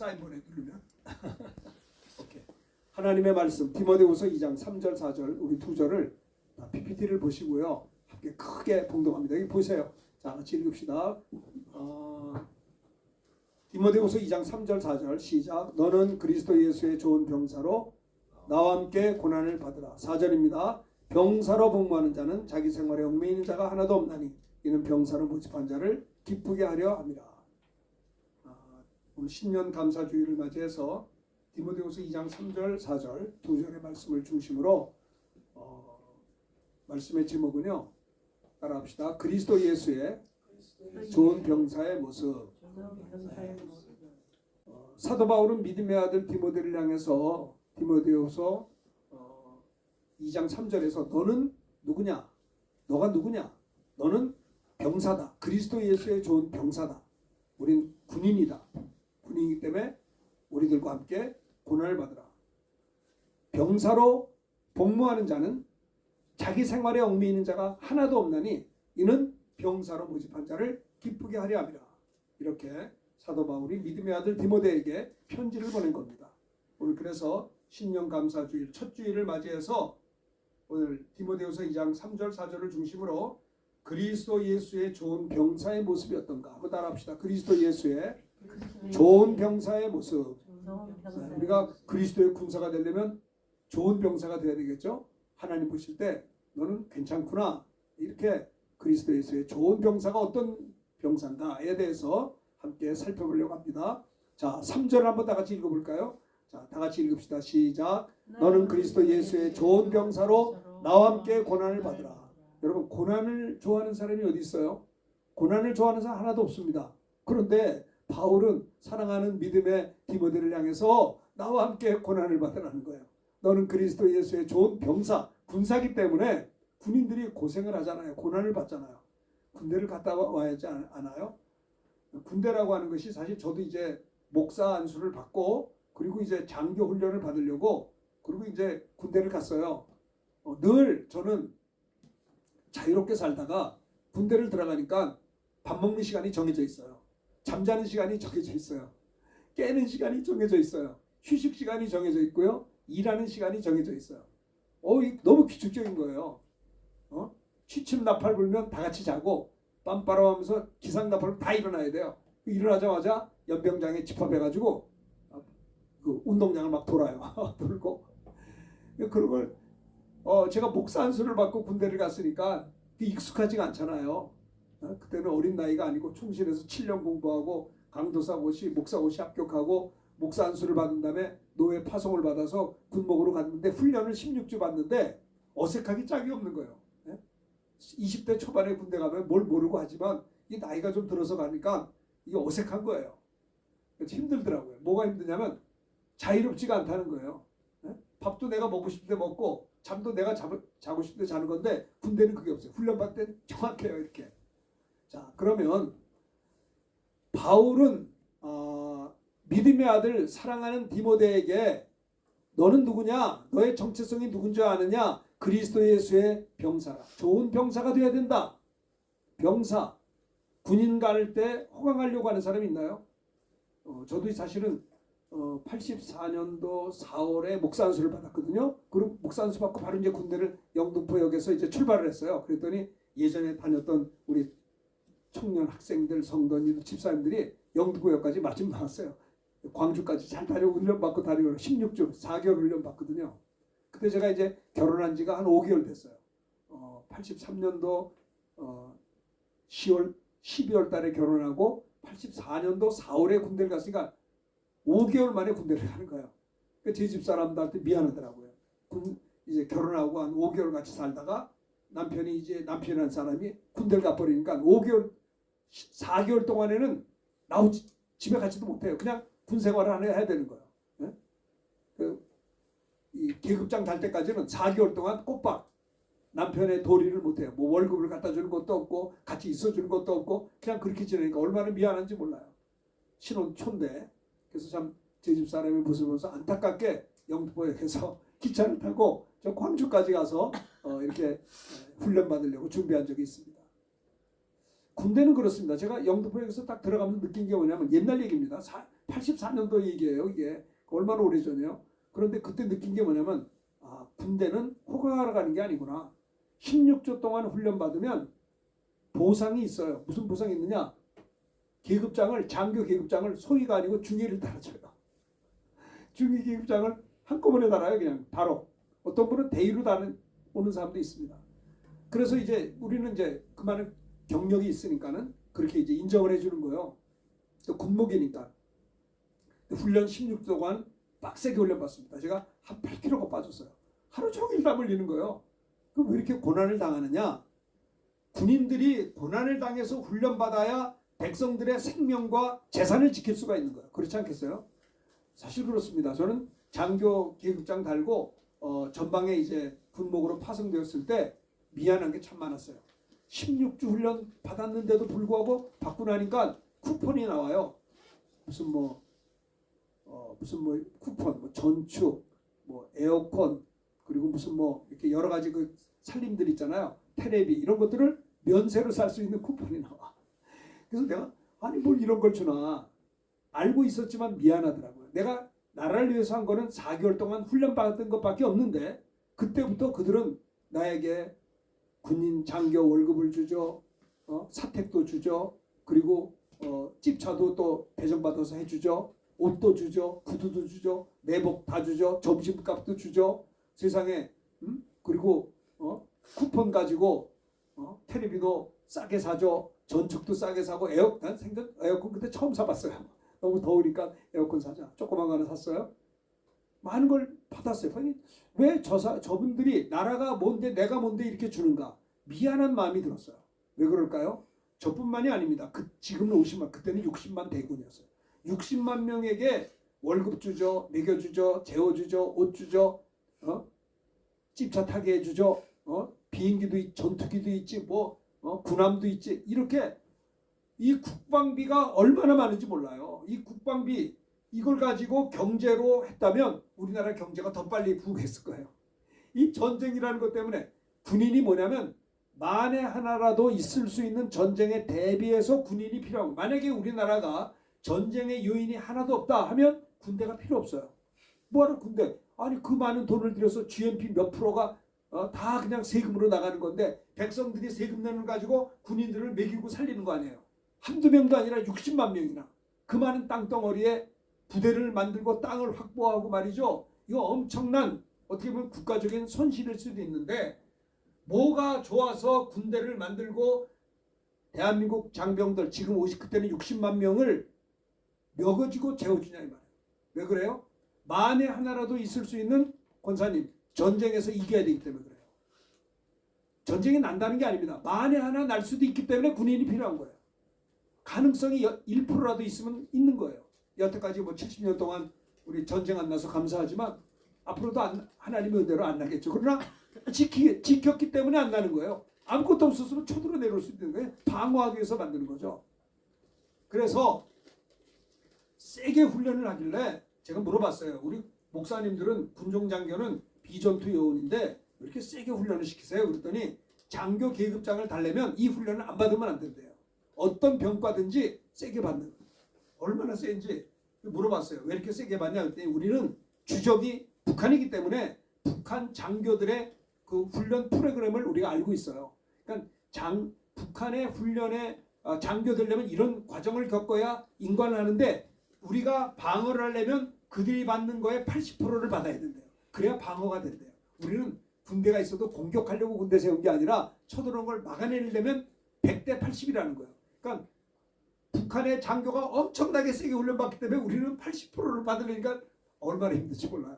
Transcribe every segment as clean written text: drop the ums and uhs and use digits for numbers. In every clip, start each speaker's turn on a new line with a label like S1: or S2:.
S1: 사인본에 누르면 오케이. 하나님의 말씀 디모데후서 2장 3절 4절 우리 두 절을 PPT를 보시고요. 함께 크게 봉독합니다. 여기 보세요. 자, 같이 읽읍시다. 디모데후서 2장 3절 4절 시작. 너는 그리스도 예수의 좋은 병사로 나와 함께 고난을 받으라. 4절입니다. 병사로 복무하는 자는 자기 생활에 얽매이는 자가 하나도 없나니 이는 병사로 모집한 자를 기쁘게 하려 함이라. 오늘 신년 감사주의를 맞이해서 디모데후서 2장 3절 4절 두 절의 말씀을 중심으로 말씀의 제목은요. 따라합시다. 그리스도 예수의 좋은 병사의 모습. 사도 바울은 믿음의 아들 디모데를 향해서 디모데후서 2장 3절에서 너는 누구냐? 너가 누구냐? 너는 병사다. 그리스도 예수의 좋은 병사다. 우린 군인이다. 군인이기 때문에 우리들과 함께 고난을 받으라. 병사로 복무하는 자는 자기 생활에 얽매이는 자가 하나도 없나니 이는 병사로 모집한 자를 기쁘게 하려 함이라. 이렇게 사도 바울이 믿음의 아들 디모데에게 편지를 보낸 겁니다. 오늘 그래서 신년 감사주일 첫 주일을 맞이해서 오늘 디모데후서 2장 3절 4절을 중심으로 그리스도 예수의 좋은 병사의 모습이 어떤가 한번 따라합시다. 그리스도 예수의 좋은 병사의 모습. 우리가 그리스도의 군사가 되려면 좋은 병사가 되어야 되겠죠. 하나님 보실 때 너는 괜찮구나. 이렇게 그리스도 예수의 좋은 병사가 어떤 병사인가에 대해서 함께 살펴보려고 합니다. 자, 3절 한번 다 같이 읽어볼까요? 자, 다 같이 읽읍시다. 시작. 너는 그리스도 예수의 좋은 병사로 나와 함께 고난을 받으라. 여러분, 고난을 좋아하는 사람이 어디 있어요? 고난을 좋아하는 사람 하나도 없습니다. 그런데 바울은 사랑하는 믿음의 디모데를 향해서 나와 함께 고난을 받으라는 거예요. 너는 그리스도 예수의 좋은 병사, 군사기 때문에 군인들이 고생을 하잖아요. 고난을 받잖아요. 군대를 갔다 와야지 않아요? 군대라고 하는 것이 사실 저도 이제 목사 안수를 받고 그리고 이제 장교 훈련을 받으려고 그리고 이제 군대를 갔어요. 늘 저는 자유롭게 살다가 군대를 들어가니까 밥 먹는 시간이 정해져 있어요. 잠자는 시간이 정해져 있어요. 깨는 시간이 정해져 있어요. 휴식 시간이 정해져 있고요. 일하는 시간이 정해져 있어요. 너무 규칙적인 거예요. 취침 나팔 불면 다 같이 자고 빰빠라하면서 기상 나팔 다 일어나야 돼요. 일어나자마자 연병장에 집합해가지고 그 운동장을 막 돌아요. 돌고 그런 걸 제가 목사 안수를 받고 군대를 갔으니까 익숙하지가 않잖아요. 그때는 어린 나이가 아니고 충실해서 7년 공부하고 강도사고시 목사고시 합격하고 목사 안수를 받은 다음에 노예 파송을 받아서 군목으로 갔는데 훈련을 16주 받는데 어색하기 짝이 없는 거예요. 20대 초반에 군대 가면 뭘 모르고 하지만 이 나이가 좀 들어서 가니까 이게 어색한 거예요. 힘들더라고요. 뭐가 힘드냐면 자유롭지가 않다는 거예요. 밥도 내가 먹고 싶을 때 먹고 잠도 내가 자고 싶을 때 자는 건데 군대는 그게 없어요. 훈련 받을 때 정확해요. 이렇게. 자, 그러면 바울은 믿음의 아들 사랑하는 디모데에게 너는 누구냐? 너의 정체성이 누군지 아느냐? 그리스도 예수의 병사라. 좋은 병사가 되어야 된다. 병사. 군인 갈 때 호강하려고 하는 사람이 있나요? 저도 사실은 84년도 4월에 목사안수를 받았거든요. 그리고 목사안수 받고 바로 이제 군대를 영등포역에서 이제 출발을 했어요. 그랬더니 예전에 다녔던 우리 청년 학생들, 성도님들, 집사님들이 영등포역까지 마침 나왔어요. 광주까지 잘 다니고 훈련받고 다니고 16주 4개월 훈련받거든요. 그때 제가 이제 결혼한 지가 한 5개월 됐어요. 83년도 12월 달에 결혼하고 84년도 4월에 군대를 갔으니까 5개월 만에 군대를 가는 거예요. 그러니까 제 집사람들한테 미안하더라고요. 이제 결혼하고 한 5개월 같이 살다가 남편이라는 사람이 군대를 가버리니까 4개월 동안에는 집에 가지도 못해요. 그냥 군 생활을 해야 되는 거예요. 이 계급장 달 때까지는 4개월 동안 꼬박 남편의 도리를 못해요. 뭐 월급을 갖다 주는 것도 없고 같이 있어주는 것도 없고 그냥 그렇게 지내니까 얼마나 미안한지 몰라요. 신혼 초인데. 그래서 참 제 집사람의 모습을 보면서 안타깝게 영등포역에서 기차를 타고 저 광주까지 가서 이렇게 훈련 받으려고 준비한 적이 있습니다. 군대는 그렇습니다. 제가 영등포역에서 딱 들어가면서 느낀 게 뭐냐면 옛날 얘기입니다. 84년도 얘기예요. 이게 얼마나 오래전이에요. 그런데 그때 느낀 게 뭐냐면 군대는 호강하러 가는 게 아니구나. 16주 동안 훈련받으면 보상이 있어요. 무슨 보상이 있느냐? 계급장을, 장교 계급장을 소위가 아니고 중위를 달아줘요. 중위 계급장을 한꺼번에 달아요. 그냥 바로. 어떤 분은 대위로 오는 사람도 있습니다. 그래서 이제 우리는 이제 그만한 경력이 있으니까는 그렇게 이제 인정을 해주는 거예요. 또 군목이니까. 훈련 16주 동안 빡세게 훈련받습니다. 제가 한 8kg가 빠졌어요. 하루 종일 땀 흘리는 거예요. 그럼 왜 이렇게 고난을 당하느냐? 군인들이 고난을 당해서 훈련받아야 백성들의 생명과 재산을 지킬 수가 있는 거예요. 그렇지 않겠어요? 사실 그렇습니다. 저는 장교 계급장 달고 전방에 이제 군목으로 파송되었을 때 미안한 게 참 많았어요. 16주 훈련 받았는데도 불구하고 받고 나니까 쿠폰이 나와요. 무슨 쿠폰, 뭐 전축, 뭐 에어컨, 그리고 무슨 뭐 이렇게 여러 가지 그 살림들 있잖아요. 테레비 이런 것들을 면세로 살 수 있는 쿠폰이 나와. 그래서 내가 아니 뭘 이런 걸 주나 알고 있었지만 미안하더라고요. 내가 나라를 위해서 한 거는 4개월 동안 훈련받았던 것밖에 없는데 그때부터 그들은 나에게 군인 장교 월급을 주죠. 사택도 주죠. 그리고 찝차도 또 배정받아서 해주죠. 옷도 주죠. 구두도 주죠. 내복 다 주죠. 점심값도 주죠. 세상에 그리고 쿠폰 가지고 텔레비도 싸게 사죠. 전축도 싸게 사고 에어컨 그때 처음 사봤어요. 너무 더우니까 에어컨 사자. 조그만 거 하나 샀어요. 많은 걸 받았어요. 왜 저분들이 나라가 뭔데 내가 뭔데 이렇게 주는가? 미안한 마음이 들었어요. 왜 그럴까요? 저뿐만이 아닙니다. 지금은 50만, 그때는 60만 대군이었어요. 60만 명에게 월급 주죠, 먹여주죠, 재워주죠, 옷 주죠, 찝차 타게 해주죠, 비행기도 전투기도 있지, 군함도 있지. 이렇게 이 국방비가 얼마나 많은지 몰라요. 이 국방비 이걸 가지고 경제로 했다면 우리나라 경제가 더 빨리 부흥했을 거예요. 이 전쟁이라는 것 때문에 군인이 뭐냐면 만에 하나라도 있을 수 있는 전쟁에 대비해서 군인이 필요하고, 만약에 우리나라가 전쟁의 요인이 하나도 없다 하면 군대가 필요 없어요. 뭐하러 군대? 아니 그 많은 돈을 들여서 GNP 몇 프로가 다 그냥 세금으로 나가는 건데 백성들이 세금 내는 걸 가지고 군인들을 먹이고 살리는 거 아니에요. 한두 명도 아니라 60만 명이나 그 많은 땅덩어리에 부대를 만들고 땅을 확보하고 말이죠. 이거 엄청난 어떻게 보면 국가적인 손실일 수도 있는데 뭐가 좋아서 군대를 만들고 대한민국 장병들 지금 그때는 60만 명을 먹어주고 재워주냐 이 말이에요. 왜 그래요? 만에 하나라도 있을 수 있는 권사님 전쟁에서 이겨야 되기 때문에 그래요. 전쟁이 난다는 게 아닙니다. 만에 하나 날 수도 있기 때문에 군인이 필요한 거예요. 가능성이 1%라도 있으면 있는 거예요. 여태까지 70년 동안 우리 전쟁 안 나서 감사하지만 앞으로도 하나님의 은혜로 안 나겠죠. 그러나 지켰기 때문에 안 나는 거예요. 아무것도 없었으면 쳐들어 내려올 수 있는 거예요. 방어하기 위해서 만드는 거죠. 그래서 세게 훈련을 하길래 제가 물어봤어요. 우리 목사님들은 군종장교는 비전투 요원인데 왜 이렇게 세게 훈련을 시키세요? 그랬더니 장교 계급장을 달려면 이 훈련을 안 받으면 안 된대요. 어떤 병과든지 세게 받는 거예요. 얼마나 센지 물어봤어요. 왜 이렇게 세게 받냐 그랬더니 우리는 주적이 북한이기 때문에 북한 장교들의 그 훈련 프로그램을 우리가 알고 있어요. 그러니까 북한의 훈련에 장교되려면 이런 과정을 겪어야 인관을 하는데 우리가 방어를 하려면 그들이 받는 거에 80%를 받아야 된대요. 그래야 방어가 된대요. 우리는 군대가 있어도 공격하려고 군대 세운 게 아니라 쳐들어온 걸 막아내려면 100대 80이라는 거예요. 그러니까 북한의 장교가 엄청나게 세게 훈련받기 때문에 우리는 80%를 받으려니까 얼마나 힘든지 몰라요.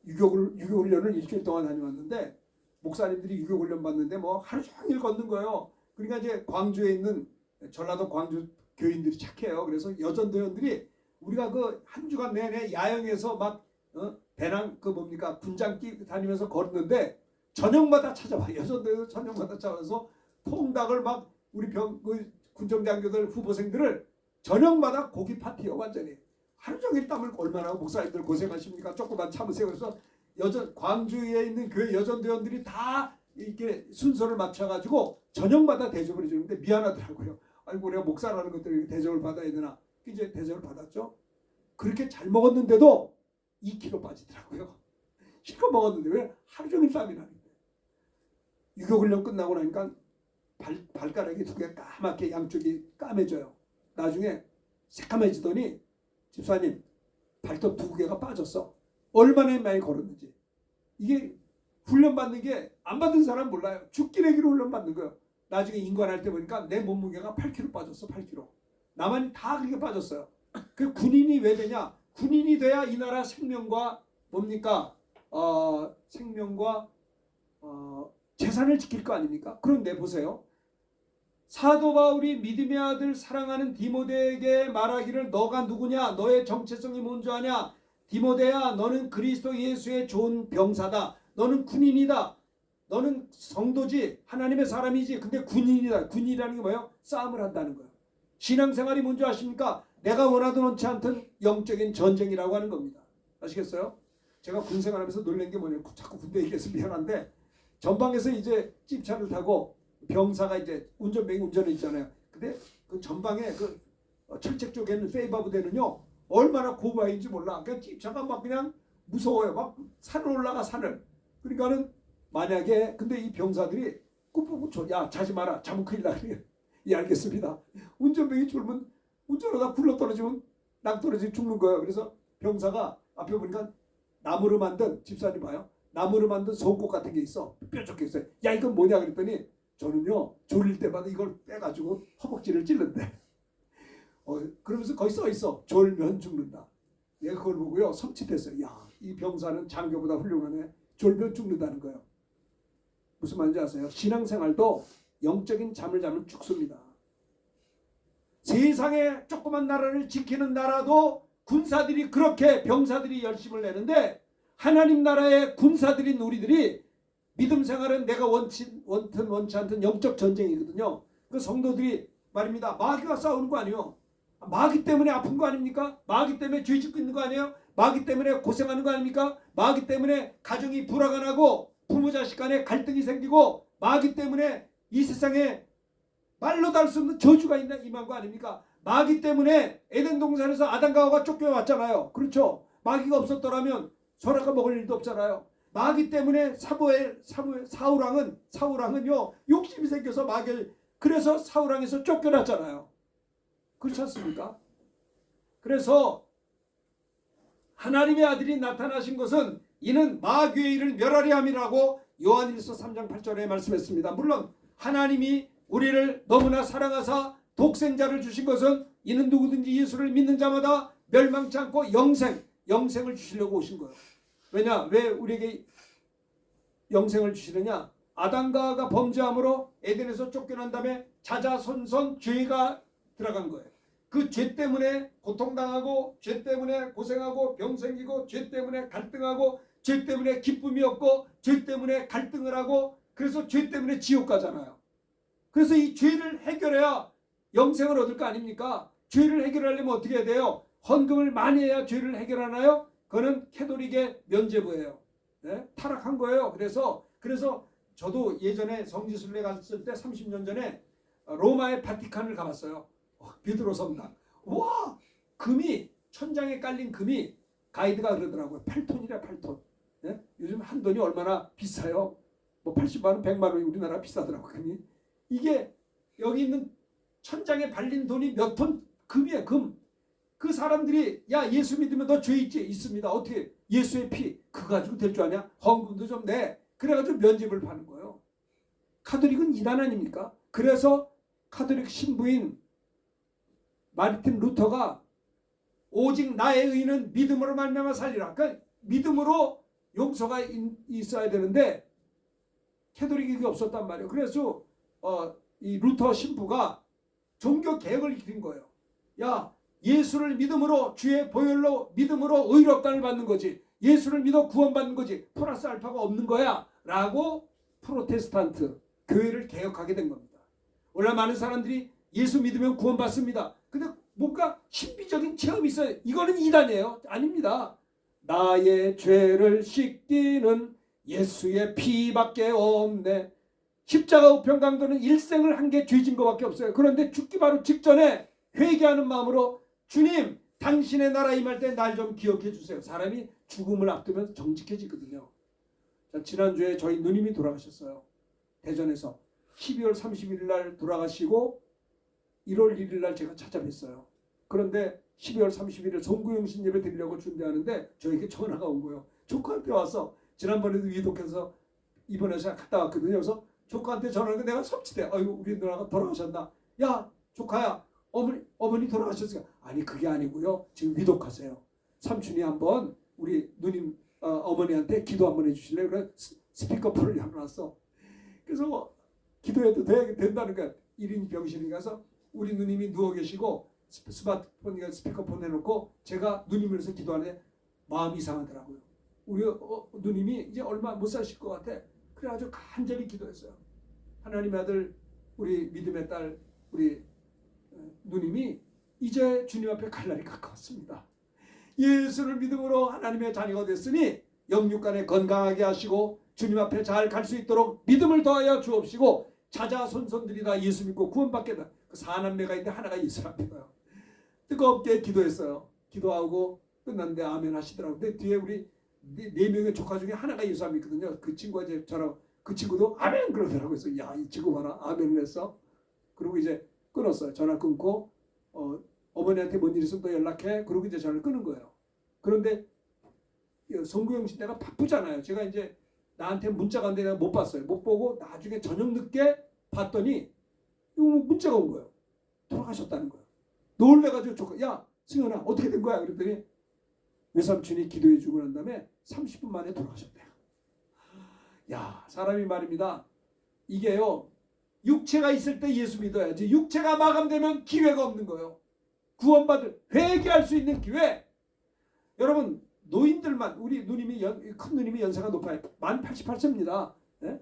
S1: 유교훈련을 일주일 동안 다녀왔는데 목사님들이 유교훈련 받는데 하루 종일 걷는 거예요. 그러니까 이제 광주에 있는 전라도 광주 교인들이 착해요. 그래서 여전도원들이 우리가 그 한 주간 내내 야영에서 막 배낭 군장 끼고 다니면서 걸었는데 저녁마다 찾아와. 여전도원 저녁마다 찾아와서 통닭을 막 우리 군정장교들 후보생들을 저녁마다 고기 파티요. 완전히 하루 종일 땀을 얼마나 목사님들 고생하십니까? 조금만 참으세요. 그래서 광주에 있는 교회 여전도원들이 다 이렇게 순서를 맞춰가지고 저녁마다 대접을 해주는데 미안하더라고요. 아이고 우리가 목사라는 것들이 대접을 받아야 되나? 이제 대접을 받았죠. 그렇게 잘 먹었는데도 2kg 빠지더라고요. 실컷 먹었는데 왜 하루 종일 땀이 나는데. 유교 훈련 끝나고 나니까 발가락이 두 개 까맣게 양쪽이 까매져요. 나중에 새까매지더니 집사님 발톱 두 개가 빠졌어. 얼마나 많이 걸었는지. 이게 훈련 받는 게 안 받은 사람 몰라요. 죽기 내기로 훈련 받는 거예요. 나중에 인관할 때 보니까 내 몸무게가 8kg 빠졌어. 8kg. 나만 다 그렇게 빠졌어요. 그 군인이 왜 되냐? 군인이 돼야 이 나라 생명과 뭡니까? 생명과 재산을 지킬 거 아닙니까? 그런데 보세요. 사도 바울이 믿음의 아들 사랑하는 디모데에게 말하기를 너가 누구냐? 너의 정체성이 뭔지 아냐? 디모데야, 너는 그리스도 예수의 좋은 병사다. 너는 군인이다. 너는 성도지. 하나님의 사람이지. 근데 군인이다. 군인이라는 게 뭐예요? 싸움을 한다는 거예요. 신앙생활이 뭔지 아십니까? 내가 원하든 원치 않든 영적인 전쟁이라고 하는 겁니다. 아시겠어요? 제가 군생활하면서 놀란 게 뭐냐면 자꾸 군대 얘기해서 미안한데 전방에서 이제 찝차를 타고 병사가 이제 운전병이 운전을 있잖아요. 근데 그 전방에 그 철책 쪽에 있는 페이바 부대는요 얼마나 고바인지 몰라. 그냥 찝차가 막 그냥 무서워요. 막 산을 올라가 산을. 그러니까는 만약에 근데 이 병사들이 꾸꾸꾸 야 자지 마라. 자면 큰일 나그래요. 예 알겠습니다. 운전병이 졸면 운전하다 굴러 떨어지면 낭떠러지 죽는 거예요. 그래서 병사가 앞에 보니까 나무로 만든 집사님 봐요. 나무로 만든 속옷 같은 게 있어. 뾰족해 있어요. 야 이건 뭐냐 그랬더니 저는요 졸릴 때마다 이걸 빼가지고 허벅지를 찔른대. 그러면서 거기 써 있어. 졸면 죽는다. 내가 그걸 보고요 섬찟했어요. 야 이 병사는 장교보다 훌륭하네. 졸면 죽는다는 거예요. 무슨 말인지 아세요? 신앙생활도 영적인 잠을 자면 죽습니다. 세상의 조그만 나라를 지키는 나라도 군사들이 그렇게 병사들이 열심을 내는데 하나님 나라의 군사들인 우리들이 믿음 생활은 내가 원든 원치 않든 영적 전쟁이거든요. 그 성도들이 말입니다. 마귀가 싸우는 거 아니에요. 마귀 때문에 아픈 거 아닙니까? 마귀 때문에 죄 짓고 있는 거 아니에요? 마귀 때문에 고생하는 거 아닙니까? 마귀 때문에 가정이 불화가 부모 자식 간에 갈등이 생기고 마귀 때문에 이 세상에 말로 달 수 없는 저주가 임한 거 아닙니까? 마귀 때문에 에덴 동산에서 아담과 하와가 쫓겨왔잖아요. 그렇죠? 마귀가 없었더라면 소라가 먹을 일도 없잖아요. 마귀 때문에 사울왕은요 욕심이 생겨서 마귀를 그래서 사울왕에서 쫓겨났잖아요. 그렇지 않습니까? 그래서 하나님의 아들이 나타나신 것은 이는 마귀의 일을 멸하려 함이라고 요한일서 3장 8절에 말씀했습니다. 물론 하나님이 우리를 너무나 사랑하사 독생자를 주신 것은 이는 누구든지 예수를 믿는 자마다 멸망치 않고 영생을 주시려고 오신 거예요. 왜냐? 왜 우리에게 영생을 주시느냐? 아담과 하와가 범죄함으로 에덴에서 쫓겨난 다음에 자자손손 죄가 들어간 거예요. 그 죄 때문에 고통당하고 죄 때문에 고생하고 병 생기고 죄 때문에 갈등하고 죄 때문에 기쁨이 없고 죄 때문에 갈등을 하고 그래서 죄 때문에 지옥 가잖아요. 그래서 이 죄를 해결해야 영생을 얻을 거 아닙니까? 죄를 해결하려면 어떻게 해야 돼요? 헌금을 많이 해야 죄를 해결하나요? 그거는 캐톨릭의 면죄부예요. 네? 타락한 거예요. 그래서 저도 예전에 성지순례 갔을 때 30년 전에 로마의 바티칸을 가봤어요. 베드로 성당. 와! 금이 천장에 깔린 금이 가이드가 그러더라고요. 8톤이래 8톤. 네? 요즘 한 돈이 얼마나 비싸요? 뭐 80만 원, 100만 원이 우리나라 비싸더라고요. 금이. 이게 여기 있는 천장에 발린 돈이 몇 톤 금이에요. 금. 그 사람들이 야 예수 믿으면 너 죄 있지? 있습니다. 어떻게? 예수의 피 그거 가지고 될 줄 아냐? 헌금도 좀 내. 그래가지고 면죄부를 파는 거예요. 카톨릭은 이단 아닙니까? 그래서 카톨릭 신부인 마르틴 루터가 오직 나의 의는 믿음으로 말미암아 살리라. 그러니까 믿음으로 용서가 있어야 되는데 캐톨릭이 그게 없었단 말이에요. 그래서 이 루터 신부가 종교 개혁을 일으킨 거예요. 야 예수를 믿음으로 주의 보혈로 믿음으로 의롭다를 받는 거지. 예수를 믿어 구원받는 거지. 플러스 알파가 없는 거야. 라고 프로테스탄트 교회를 개혁하게 된 겁니다. 원래 많은 사람들이 예수 믿으면 구원받습니다. 근데 뭔가 신비적인 체험이 있어요. 이거는 이단이에요. 아닙니다. 나의 죄를 씻기는 예수의 피밖에 없네. 십자가 우편 강도는 일생을 한 게 죄진 것밖에 없어요. 그런데 죽기 바로 직전에 회개하는 마음으로 주님 당신의 나라 임할 때 날 좀 기억해 주세요. 사람이 죽음을 앞두면 정직해지거든요. 자, 지난주에 저희 누님이 돌아가셨어요. 대전에서 12월 31일 날 돌아가시고 1월 1일 날 제가 찾아뵀어요. 그런데 12월 31일 송구영신 예배 드리려고 준비하는데 저에게 전화가 온 거예요. 조카한테 와서 지난번에도 위독해서 입원해서 갔다 왔거든요. 그래서 조카한테 전화하니까 내가 섭취돼. 아유 우리 누나가 돌아가셨나. 야 조카야 어머니 돌아가셨어요. 아니 그게 아니고요. 지금 위독하세요. 삼촌이 한번 우리 누님 어머니한테 기도 한번 해주실래요? 그래 스피커폰을 열어놨어. 그래서 기도해도 된다는 거야. 1인 병실에 가서 우리 누님이 누워 계시고 스마트폰 스피커폰 해놓고 제가 누님을 위해서 기도하는데 마음이 이상하더라고요. 우리 누님이 이제 얼마 못 사실 것 같아. 그래가지고 간절히 기도했어요. 하나님의 아들 우리 믿음의 딸 우리 누님이 이제 주님 앞에 갈 날이 가까웠습니다. 예수를 믿음으로 하나님의 자녀가 됐으니 영육간에 건강하게 하시고 주님 앞에 잘 갈 수 있도록 믿음을 더하여 주옵시고 자자손손들이 다 예수 믿고 구원받게 다. 그 사남매가 있는데 하나가 예수를 믿어요. 뜨겁게 기도했어요. 기도하고 끝났는데 아멘 하시더라고요. 근데 뒤에 우리 네 명의 조카 중에 하나가 예수 안 믿거든요. 그 친구가 이제 저랑 그 친구도 아멘 그러더라고요. 그래서 야 이 친구 봐라 아멘을 했어. 그리고 이제 끊었어요. 전화 끊고 어머니한테 뭔 일 있으면 또 연락해. 그리고 이제 전화를 끊은 거예요. 그런데 송구영 씨 내가 바쁘잖아요. 제가 이제 나한테 문자가 왔는데 내가 못 봤어요. 못 보고 나중에 저녁 늦게 봤더니 문자가 온 거예요. 돌아가셨다는 거예요. 놀래가지고 조카 야 승현아 어떻게 된 거야? 그랬더니 외삼촌이 기도해 주고 난 다음에 30분 만에 돌아가셨대요. 야 사람이 말입니다. 이게요. 육체가 있을 때 예수 믿어야지. 육체가 마감되면 기회가 없는 거예요. 구원받을 회개할 수 있는 기회. 여러분 노인들만 우리 누님이 큰 누님이 연세가 높아요. 만 88세입니다. 네?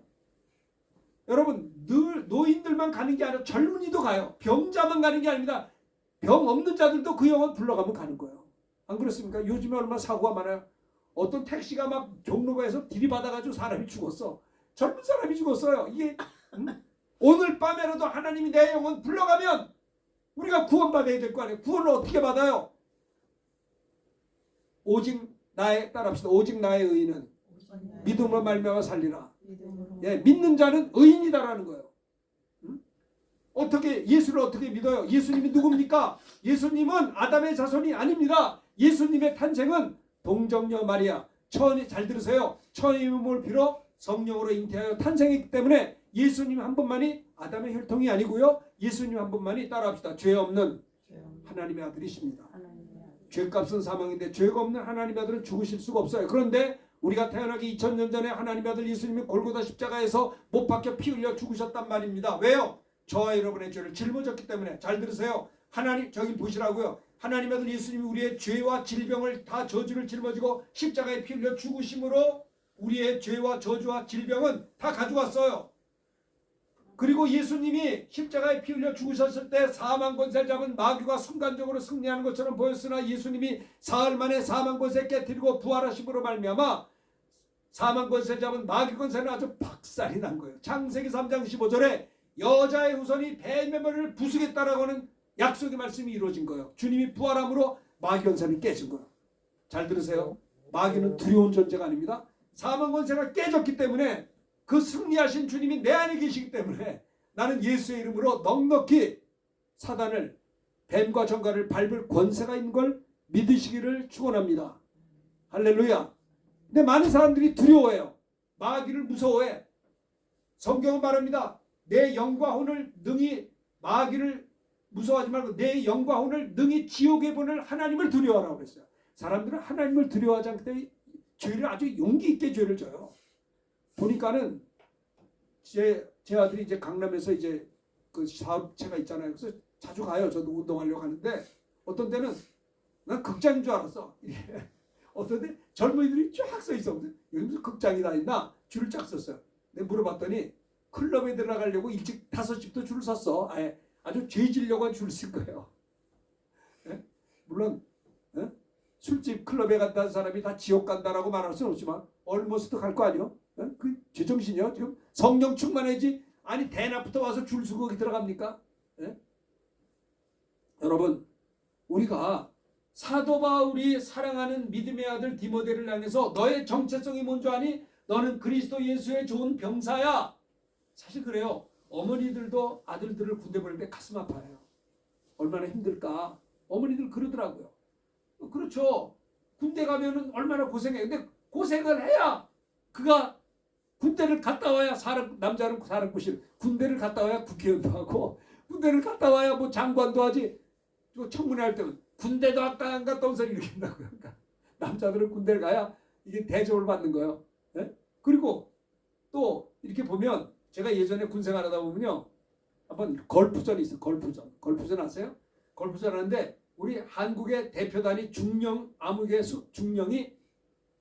S1: 여러분 늘 노인들만 가는 게 아니라 젊은이도 가요. 병자만 가는 게 아닙니다. 병 없는 자들도 그 영혼 불러가면 가는 거예요. 안 그렇습니까? 요즘에 얼마나 사고가 많아요. 어떤 택시가 막 종로가에서 들이받아가지고 사람이 죽었어. 젊은 사람이 죽었어요. 이게 오늘 밤에라도 하나님이 내 영혼 불러가면 우리가 구원받아야 될 거 아니에요. 구원을 어떻게 받아요? 오직 나의 따라합시다. 오직 나의 의인은 믿음으로 말미암아 살리라. 예, 믿는 자는 의인이다라는 거예요. 어떻게 예수를 어떻게 믿어요? 예수님이 누굽니까? 예수님은 아담의 자손이 아닙니다. 예수님의 탄생은 동정녀 마리아 잘 들으세요. 처음의 몸을 빌어 성령으로 잉태하여 탄생했기 때문에 예수님 한 분만이 아담의 혈통이 아니고요. 예수님 한 분만이 따라합시다. 죄 없는 하나님의 아들이십니다. 죄값은 사망인데 죄가 없는 하나님의 아들은 죽으실 수가 없어요. 그런데 우리가 태어나기 2000년 전에 하나님의 아들 예수님이 골고다 십자가에서 못 박혀 피 흘려 죽으셨단 말입니다. 왜요? 저와 여러분의 죄를 짊어졌기 때문에. 잘 들으세요. 하나님 저기 보시라고요. 하나님의 아들 예수님이 우리의 죄와 질병을 다 저주를 짊어지고 십자가에 피 흘려 죽으심으로 우리의 죄와 저주와 질병은 다 가져왔어요. 그리고 예수님이 십자가에 피 흘려 죽으셨을 때 사망 권세를 잡은 마귀가 순간적으로 승리하는 것처럼 보였으나 예수님이 사흘 만에 사망 권세 깨뜨리고 부활하심으로 말미암아 사망 권세를 잡은 마귀 권세는 아주 박살이 난 거예요. 창세기 3장 15절에 여자의 후손이 뱀의 부수겠다라고 하는 약속의 말씀이 이루어진 거예요. 주님이 부활함으로 마귀 권세는 깨진 거예요. 잘 들으세요. 마귀는 두려운 존재가 아닙니다. 사망 권세가 깨졌기 때문에 그 승리하신 주님이 내 안에 계시기 때문에 나는 예수의 이름으로 넉넉히 사단을 뱀과 정갈을 밟을 권세가 있는 걸 믿으시기를 축원합니다. 할렐루야. 근데 많은 사람들이 두려워해요. 마귀를 무서워해. 성경은 말합니다. 내 영과 혼을 능히 마귀를 무서워하지 말고 내 영과 혼을 능히 지옥에 보낼 하나님을 두려워하라고 그랬어요. 사람들은 하나님을 두려워하지 않기 때문에 죄를 아주 용기 있게 죄를 져요. 보니까는 제 아들이 이제 강남에서 이제 그 사업체가 있잖아요. 그래서 자주 가요. 저도 운동하려고 하는데 어떤 때는 난 극장인 줄 알았어. 어떤 때 젊은이들이 쫙 서 있어. 여기 무슨 극장이 다 있나? 줄을 쫙 섰어요. 내가 물어봤더니 클럽에 들어가려고 일찍 5시부터 줄을 섰어. 아주 죄지려고 줄 쓸 거예요. 예? 물론 예? 술집 클럽에 간다는 사람이 다 지옥 간다라고 말할 수는 없지만 얼머스트 갈 거 아니요? 예? 그 제정신이요? 지금 성령 충만해지 아니 대낮부터 와서 줄 서고 거기 들어갑니까? 예? 여러분 우리가 사도 바울이 사랑하는 믿음의 아들 디모데를 향해서 너의 정체성이 뭔 줄 아니? 너는 그리스도 예수의 좋은 병사야. 사실 그래요. 어머니들도 아들들을 군대 보낼 때 가슴 아파해요. 얼마나 힘들까. 어머니들 그러더라고요. 그렇죠. 군대 가면은 얼마나 고생해. 근데 고생을 해야 그가 군대를 갔다 와야 남자는 사람꾸실 군대를 갔다 와야 국회의원도 하고 군대를 갔다 와야 뭐 장관도 하지. 청문회 할 때는 군대도 안 갔다 온 소리 이렇게 한다고요. 그러니까 남자들은 군대를 가야 이게 대접을 받는 거예요. 네? 그리고 또 이렇게 보면 제가 예전에 군 생활하다 보면요. 한번 걸프전이 있어요. 걸프전 아세요? 걸프전 하는데 우리 한국의 대표단이 중령 암흑의 중령이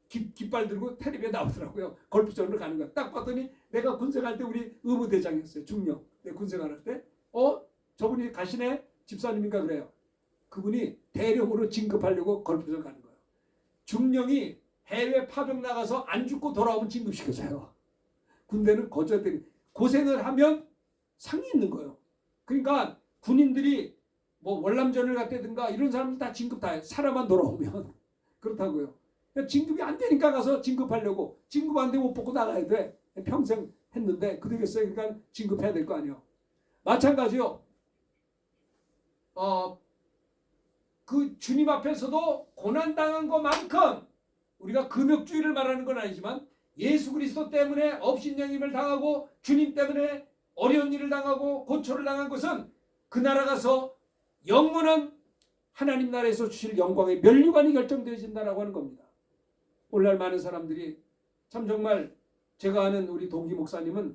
S1: 깃발 들고 텔레비에 나오더라고요. 걸프전으로 가는 거야. 딱 봤더니 내가 군생할 때 우리 의무대장이었어요. 중령. 내 군생활할 때. 저분이 가시네? 집사님인가 그래요. 그분이 대령으로 진급하려고 걸프전 가는 거예요. 중령이 해외 파병 나가서 안 죽고 돌아오면 진급시켜줘요. 군대는 거저들이 고생을 하면 상이 있는 거예요. 그러니까 군인들이 뭐 월남전을 갔다든가 이런 사람들 다 진급 다 해요. 살아만 돌아오면. 그렇다고요. 진급이 안 되니까 가서 진급하려고. 진급 안 되면 옷 벗고 나가야 돼. 평생 했는데 그 되겠어요. 그러니까 진급해야 될 거 아니에요. 마찬가지요. 그 주님 앞에서도 고난당한 것만큼 우리가 금욕주의를 말하는 건 아니지만 예수 그리스도 때문에 업신여김을 당하고 주님 때문에 어려운 일을 당하고 고초를 당한 것은 그 나라 가서 영원한 하나님 나라에서 주실 영광의 면류관이 결정되어진다라고 하는 겁니다. 오늘날 많은 사람들이 참 정말 제가 아는 우리 동기 목사님은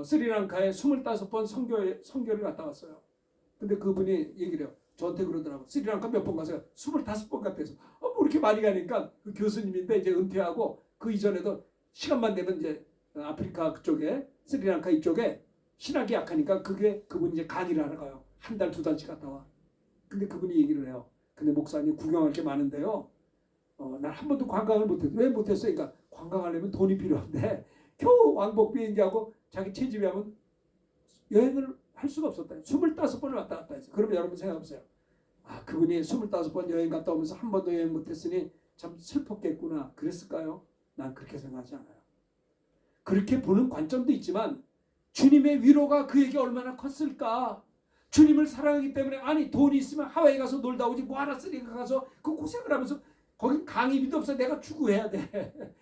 S1: 스리랑카에 25번 선교를 갔다 왔어요. 근데 그분이 얘기를 해요. 저한테 그러더라고요. 스리랑카 몇 번 가세요? 25번 갔다 해서 뭐 이렇게 많이 가니까 그 교수님인데 이제 은퇴하고 그 이전에도 시간만 되면 이제 아프리카 그쪽에 스리랑카 이쪽에 신학이 약하니까 그분이 이제 강의를 하러 가요. 한 달, 두 달씩 갔다 와. 근데 그분이 얘기를 해요. 근데 목사님 구경할 게 많은데요. 난 한 번도 관광을 못했어. 왜 못했어? 그러니까 관광하려면 돈이 필요한데 겨우 왕복 비행기하고 자기 채집에 하면 여행을 할 수가 없었다. 25번을 왔다 갔다 했어요. 그러면 여러분 생각해보세요. 그분이 25번 여행 갔다 오면서 한 번도 여행 못했으니 참 슬펐겠구나. 그랬을까요? 난 그렇게 생각하지 않아요. 그렇게 보는 관점도 있지만 주님의 위로가 그에게 얼마나 컸을까. 주님을 사랑하기 때문에 아니 돈이 있으면 하와이 가서 놀다 오지 뭐하나 쓰리가 가서 그 고생을 하면서 거긴 강의비도 없어. 내가 추구해야 돼.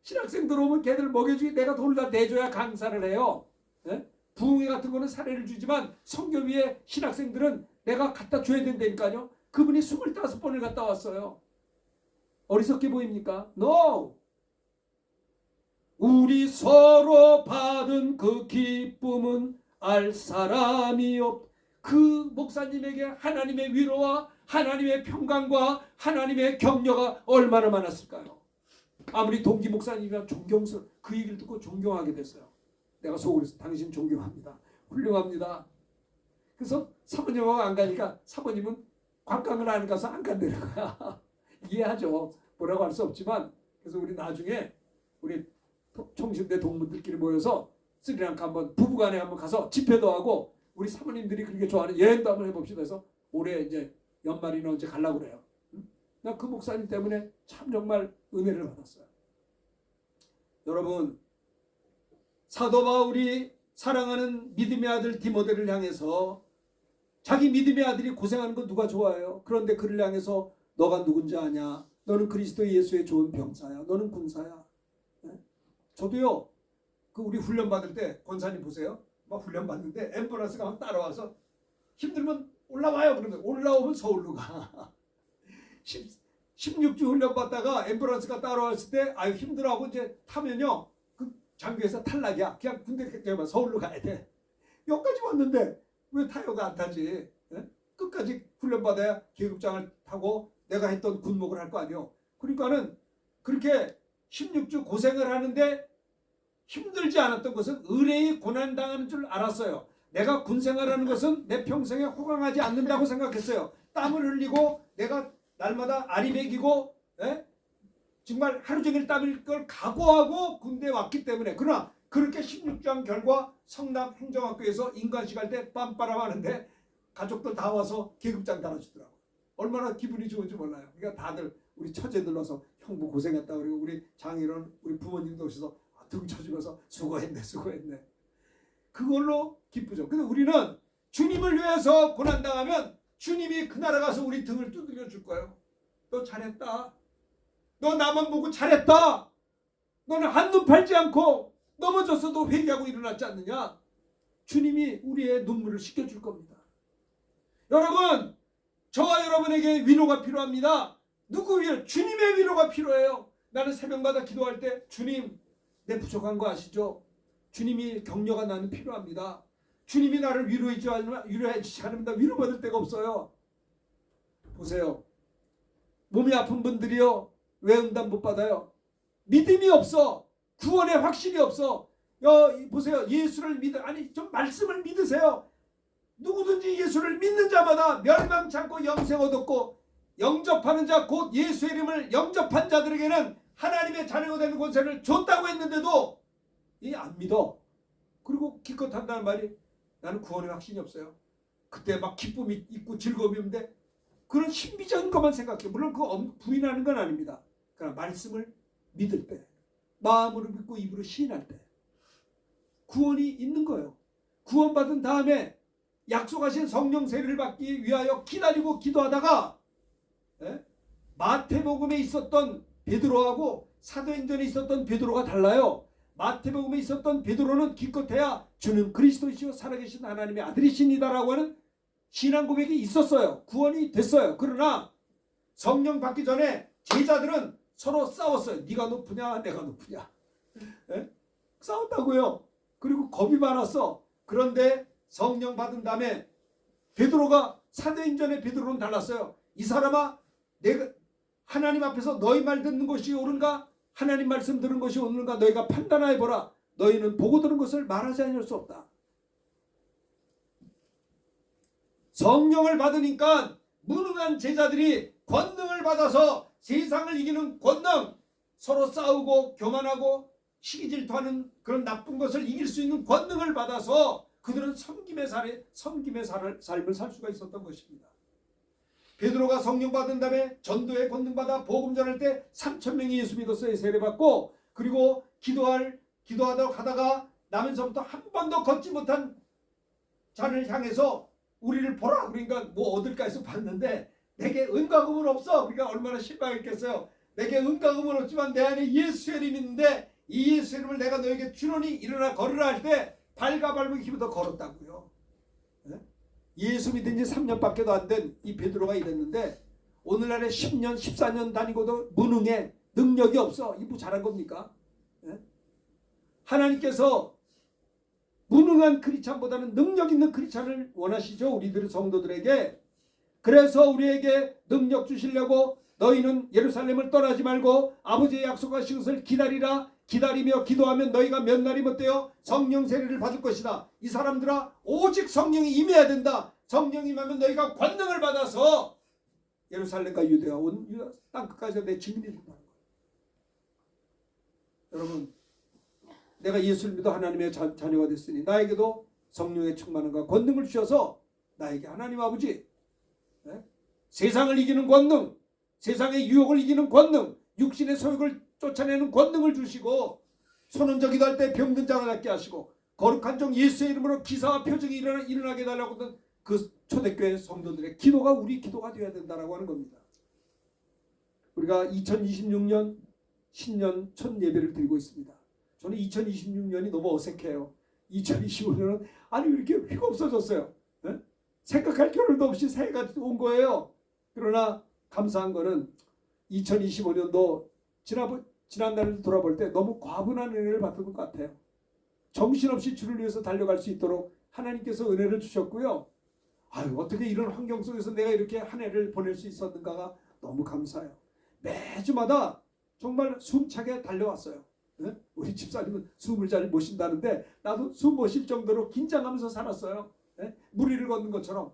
S1: 신학생들 오면 걔들 먹여주기 내가 돈을 다 대줘야 강사를 해요. 네? 부흥회 같은 거는 사례를 주지만 선교비에 신학생들은 내가 갖다 줘야 된다니까요. 그분이 25번을 갔다 왔어요. 어리석게 보입니까? No! 우리 서로 받은 그 기쁨은 알 사람이 없. 그 목사님에게 하나님의 위로와 하나님의 평강과 하나님의 격려가 얼마나 많았을까요? 아무리 동기 목사님이면 존경스러워. 그 얘기를 듣고 존경하게 됐어요. 내가 속으로 당신 존경합니다. 훌륭합니다. 그래서 사모님하고 안 가니까 사모님은 관광을 안 가서 안 간다는 거야. 이해하죠. 뭐라고 할 수 없지만 그래서 우리 나중에 우리 총신대 동문들끼리 모여서 스리랑카 한번 부부간에 한번 가서 집회도 하고 우리 사모님들이 그렇게 좋아하는 여행도 한번 해봅시다. 해서 올해 이제 연말이나 언제 가려고 그래요. 나 그 목사님 때문에 참 정말 은혜를 받았어요. 여러분 사도 바울이 사랑하는 믿음의 아들 디모데를 향해서 자기 믿음의 아들이 고생하는 거 누가 좋아해요? 그런데 그를 향해서 너가 누군지 아냐? 너는 그리스도 예수의 좋은 병사야. 너는 군사야. 네? 저도요. 그 우리 훈련 받을 때 권사님 보세요. 막 훈련 받는데 앰뷸런스가 막 따라와서 힘들면 올라와요. 그러면 올라오면 서울로 가. 16주 훈련 받다가 앰뷸런스가 따라왔을 때 아유 힘들어하고 이제 타면요. 그 장교에서 탈락이야. 그냥 군대 서울로 가야 돼. 여기까지 왔는데 왜 타요가 안 타지? 네? 끝까지 훈련 받아야 계급장을 타고 내가 했던 군목을 할 거 아니요. 그러니까는 그렇게 16주 고생을 하는데 힘들지 않았던 것은 의뢰의 고난당하는 줄 알았어요. 내가 군생활하는 것은 내 평생에 호강하지 않는다고 생각했어요. 땀을 흘리고 내가 날마다 아리백이고 정말 하루 종일 땀을 걸 각오하고 군대에 왔기 때문에 그러나 그렇게 16장 결과 성남 행정학교에서 인관식 할 때 빰빠람 하는데 가족들 다 와서 계급장 달아주더라고. 얼마나 기분이 좋은지 몰라요. 그러니까 다들 우리 처제들 와서 형부 고생했다 그리고 우리 장인어른 우리 부모님도 오셔서 등 쳐주면서 수고했네 수고했네. 그걸로 기쁘죠. 근데 우리는 주님을 위해서 고난당하면 주님이 그 나라 가서 우리 등을 두드려 줄 거예요. 너 잘했다. 너 나만 보고 잘했다. 너는 한눈 팔지 않고 넘어졌어도 회개하고 일어났지 않느냐. 주님이 우리의 눈물을 씻겨줄 겁니다. 여러분, 저와 여러분에게 위로가 필요합니다. 누구 위로? 주님의 위로가 필요해요. 나는 새벽마다 기도할 때 주님 내 부족한 거 아시죠? 주님이 격려가 나는 필요합니다. 주님이 나를 위로해 주지 않으면 위로받을 데가 없어요. 보세요. 몸이 아픈 분들이요. 왜 응답 못 받아요? 믿음이 없어. 구원의 확신이 없어. 보세요. 예수를 아니 좀 말씀을 믿으세요. 누구든지 예수를 믿는 자마다 멸망치 않고 영생 얻었고 영접하는 자 곧 예수의 이름을 영접한 자들에게는 하나님의 자녀가 되는 권세를 줬다고 했는데도 안 믿어. 그리고 기껏 한다는 말이 나는 구원의 확신이 없어요. 그때 막 기쁨이 있고 즐거움이 있는데 그런 신비적인 것만 생각해. 물론 그거 부인하는 건 아닙니다. 그러나 말씀을 믿을 때 마음으로 믿고 입으로 시인할 때 구원이 있는 거예요. 구원받은 다음에 약속하신 성령 세례를 받기 위하여 기다리고 기도하다가 마태복음에 있었던 베드로하고 사도행전에 있었던 베드로가 달라요. 마태복음에 있었던 베드로는 기껏해야 주는 그리스도이시요 살아계신 하나님의 아들이시니다라고 하는 신앙 고백이 있었어요. 구원이 됐어요. 그러나 성령 받기 전에 제자들은 서로 싸웠어요. 네가 높으냐 내가 높으냐. 싸웠다고요. 그리고 겁이 많았어. 그런데 성령 받은 다음에 베드로가 사도행전의 베드로는 달랐어요. 이 사람아 내가 하나님 앞에서 너희 말 듣는 것이 옳은가 하나님 말씀 들은 것이 옳은가 너희가 판단하여 보라. 너희는 보고 들은 것을 말하지 않을 수 없다. 성령을 받으니까 무능한 제자들이 권능을 받아서 세상을 이기는 권능, 서로 싸우고 교만하고 시기질투하는 그런 나쁜 것을 이길 수 있는 권능을 받아서 그들은 섬김의 삶을 살 수가 있었던 것입니다. 베드로가 성령 받은 다음에 전도의 권능 받아 복음 전할 때 3,000명이 예수 믿었어요. 세례받고 그리고 기도하다 가다가 나면서부터 한 번도 걷지 못한 자를 향해서 우리를 보라. 그러니까 뭐 얻을까 해서 봤는데 내게 은과 금은 없어. 그러니까 얼마나 실망했겠어요. 내게 은과 금은 없지만 내 안에 예수의 이름이 있는데 이 예수의 이름을 내가 너에게 주노니 일어나 걸으라 할 때 발과 발목이 힘도 걸었다고요. 예수 믿은 지 3년밖에도 안 된 이 베드로가 이랬는데 오늘날에 10년 14년 다니고도 무능해. 능력이 없어. 이 뭐 잘한 겁니까? 하나님께서 무능한 크리스찬보다는 능력 있는 크리스찬을 원하시죠. 우리들 성도들에게. 그래서 우리에게 능력 주시려고 너희는 예루살렘을 떠나지 말고 아버지의 약속하신 것을 기다리라. 기다리며 기도하면 너희가 몇 날이 못되어 성령 세례를 받을 것이다. 이 사람들아 오직 성령이 임해야 된다. 성령이 임하면 너희가 권능을 받아서 예루살렘과 유대와 온 유다 땅끝까지 내 증인이 된다는 거예요. 여러분 내가 예수를 믿어 하나님의 자녀가 됐으니 나에게도 성령의 충만함과 권능을 주셔서 나에게 하나님 아버지 세상을 이기는 권능, 세상의 유혹을 이기는 권능, 육신의 소욕을 쫓아내는 권능을 주시고 손은저 기도할 때 병든 자가 낫게 하시고 거룩한 종 예수의 이름으로 기사와 표적이 일어나게 해달라고 하던 그 초대교회 성도들의 기도가 우리 기도가 되어야 된다라고 하는 겁니다. 우리가 2026년 신년 첫 예배를 드리고 있습니다. 저는 2026년이 너무 어색해요. 2025년은 아니 왜 이렇게 휙 없어졌어요. 생각할 겨를도 없이 새해가 온 거예요. 그러나 감사한 거는 2025년도 지난날을 돌아볼 때 너무 과분한 은혜를 받은 것 같아요. 정신없이 주를 위해서 달려갈 수 있도록 하나님께서 은혜를 주셨고요. 어떻게 이런 환경 속에서 내가 이렇게 한 해를 보낼 수 있었는가가 너무 감사해요. 매주마다 정말 숨차게 달려왔어요. 우리 집사님은 숨을 잘 못 쉰다는데 나도 숨 못 쉴 정도로 긴장하면서 살았어요. 무리를 걷는 것처럼